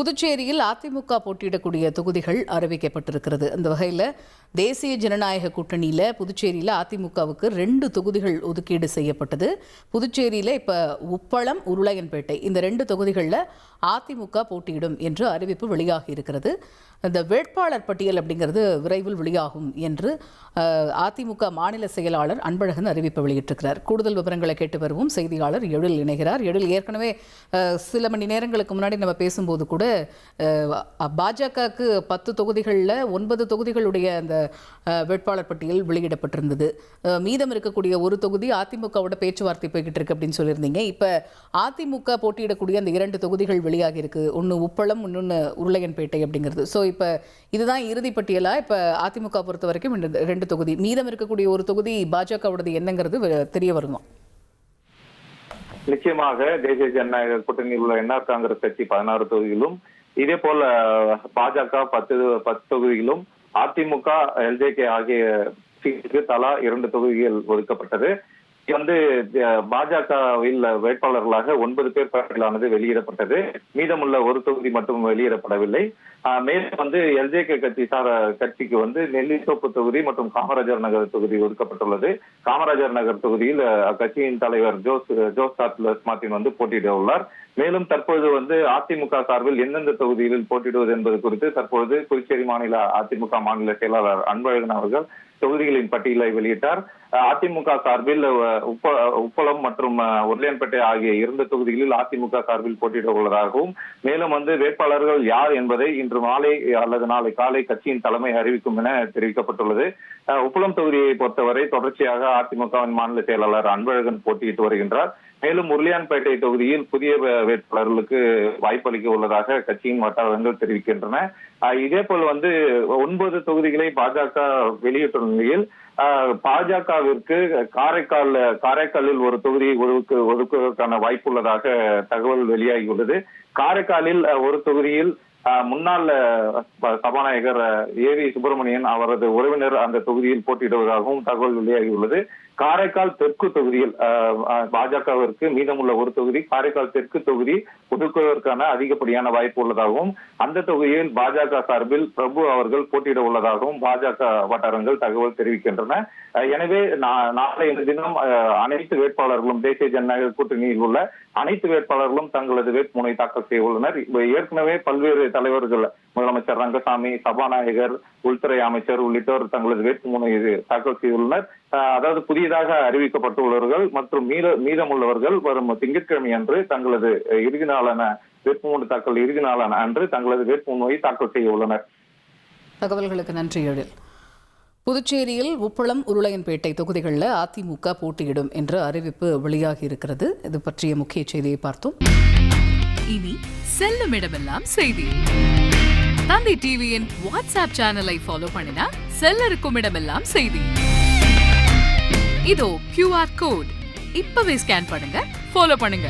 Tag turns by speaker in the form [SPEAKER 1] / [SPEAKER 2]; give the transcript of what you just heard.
[SPEAKER 1] புதுச்சேரியில் அதிமுக போட்டியிடக்கூடிய தொகுதிகள் அறிவிக்கப்பட்டிருக்கிறது. அந்த வகையில் தேசிய ஜனநாயக கூட்டணியில் புதுச்சேரியில் அதிமுகவுக்கு 2 தொகுதிகள் ஒதுக்கீடு செய்யப்பட்டது. புதுச்சேரியில் இப்போ உப்பளம், உருளையன்பேட்டை இந்த 2 தொகுதிகளில் அதிமுக போட்டியிடும் என்று அறிவிப்பு வெளியாகி இருக்கிறது. இந்த வேட்பாளர் பட்டியல் அப்படிங்கிறது விரைவில் வெளியாகும் என்று அதிமுக மாநில செயலாளர் அன்பழகன் அறிவிப்பு வெளியிட்டிருக்கிறார். கூடுதல் விவரங்களை கேட்டு வருவோம். செய்தியாளர் எழில் இணைகிறார். எழில், ஏற்கனவே சில மணி நேரங்களுக்கு முன்னாடி நம்ம பேசும்போது கூட பாஜகவுக்கு 10 தொகுதிகளில் 9 தொகுதிகளுடைய அந்த வேட்பாளர் பட்டியல் வெளியிடப்பட்டிருந்தது. மீதம் இருக்கக்கூடிய ஒரு தொகுதி அதிமுகவோட பேச்சுவார்த்தை போய்கிட்டு இருக்கு அப்படின்னு சொல்லியிருந்தீங்க. இப்போ அதிமுக போட்டியிடக்கூடிய அந்த 2 தொகுதிகள் வெளியாகி இருக்கு. ஒன்று உப்பளம், இன்னொன்று உருளையன்பேட்டை அப்படிங்கிறது. ஸோ இப்போ இதுதான் இறுதி பட்டியலா? இப்போ அதிமுக பொறுத்த வரைக்கும் 2 தொகுதி, மீதம் இருக்கக்கூடிய ஒரு தொகுதி பாஜகவோடது என்னங்கிறது தெரிய வருமா?
[SPEAKER 2] நிச்சயமாக தேசிய ஜனநாயக கூட்டணியில் உள்ள என்ஆர் காங்கிரஸ் கட்சி 16 தொகுதியிலும், இதே போல பாஜக 10 தொகுதியிலும், அதிமுக, எல்ஜேகே ஆகிய தலா 2 தொகுதிகள் ஒதுக்கப்பட்டது. பாஜகவில் வேட்பாளர்களாக 9 பேர் பட்டியலானது வெளியிடப்பட்டது. மீதமுள்ள ஒரு தொகுதி மட்டும் வெளியிடப்படவில்லை. மேலும் எல்ஜேகே கட்சிக்கு நெல்லித்தோப்பு தொகுதி மற்றும் காமராஜர் நகர் தொகுதி ஒதுக்கப்பட்டுள்ளது. காமராஜர் நகர் தொகுதியில் அக்கட்சியின் தலைவர் ஜோஸ் டார்லஸ் மார்டின் போட்டியிட உள்ளார். மேலும் தற்பொழுது அதிமுக சார்பில் எந்தெந்த தொகுதிகளில் போட்டியிடுவது என்பது குறித்து தற்பொழுது புதுச்சேரி மாநில அதிமுக மாநில செயலாளர் அன்பழகன் அவர்கள் தொகுதிகளின் பட்டியலை வெளியிட்டார். அதிமுக சார்பில் உப்பளம் மற்றும் உருளையன்பேட்டை ஆகிய 2 தொகுதிகளில் அதிமுக சார்பில் போட்டியிட உள்ளதாகவும், மேலும் வேட்பாளர்கள் யார் என்பதை இன்று மாலை அல்லது நாளை காலை கட்சியின் தலைமை அறிவிக்கும் என தெரிவிக்கப்பட்டுள்ளது. உப்பளம் தொகுதியை பொறுத்தவரை தொடர்ச்சியாக அதிமுகவின் மாநில செயலாளர் அன்பழகன் போட்டியிட்டு வருகின்றார். மேலும் உருளையான்பேட்டை தொகுதியில் புதிய வேட்பாளர்களுக்கு வாய்ப்பளிக்க உள்ளதாக கட்சியின் வட்டாரங்கள் தெரிவிக்கின்றன. இதே போல் 9 தொகுதிகளை பாஜக வெளியிட்டுள்ள நிலையில் பாஜகவிற்கு காரைக்காலில் ஒரு தொகுதியை ஒதுக்குவதற்கான வாய்ப்புள்ளதாக தகவல் வெளியாகியுள்ளது. காரைக்காலில் ஒரு தொகுதியில் முன்னாள் சபாநாயகர் ஏவி சுப்பிரமணியன் அவரது உறவினர் அந்த தொகுதியில் போட்டியிடுவதாகவும் தகவல் வெளியாகியுள்ளது. காரைக்கால் தெற்கு தொகுதியில் பாஜகவிற்கு மீதமுள்ள ஒரு தொகுதி, காரைக்கால் தெற்கு தொகுதி ஒதுக்குவதற்கான அதிகப்படியான வாய்ப்பு உள்ளதாகவும், அந்த தொகுதியில் பாஜக சார்பில் பிரபு அவர்கள் போட்டியிட உள்ளதாகவும் பாஜக வட்டாரங்கள் தகவல் தெரிவிக்கின்றன. எனவே நாளைய தினம் அனைத்து வேட்பாளர்களும், தேசிய ஜனநாயக கூட்டணியில் உள்ள அனைத்து வேட்பாளர்களும் தங்களது வேட்புமனை தாக்கல் செய்ய உள்ளனர். ஏற்கனவே பல்வேறு தலைவர்கள், முதலமைச்சர் ரங்கசாமி, சபாநாயகர், உள்துறை அமைச்சர் உள்ளிட்டோர் தங்களது வேட்புமனை தாக்கல் செய்துள்ளனர். அதாவது புதியதாக அறிவிக்கப்பட்டுள்ளவர்கள் மற்றும் மீதமுள்ளவர்கள் வரும் திங்கட்கிழமை அன்று தங்களது இறுதி நாளான வேட்புமனு தாக்கல் இறுதி நாளான அன்று தங்களது வேட்புமனுவை தாக்கல் செய்ய உள்ளனர்.
[SPEAKER 1] தகவல்களுக்கு நன்றி எழில். புதுச்சேரியில் உப்பளம், உருளையன்பேட்டை தொகுதிகளில் அதிமுக போட்டியிடும் என்ற அறிவிப்பு வெளியாகி இருக்கிறது. இது பற்றிய முக்கிய செய்தியை பார்த்தோம்.
[SPEAKER 3] இனி செல்லும் இடமெல்லாம் செய்தி. தந்தி டிவியின் வாட்ஸ்அப் சேனலை ஃபாலோ பண்ணினா செல்ல இருக்கும் இடமெல்லாம் செய்தி. இதோ QR கோட், இப்பவே ஸ்கேன் பண்ணுங்க, ஃபாலோ பண்ணுங்க.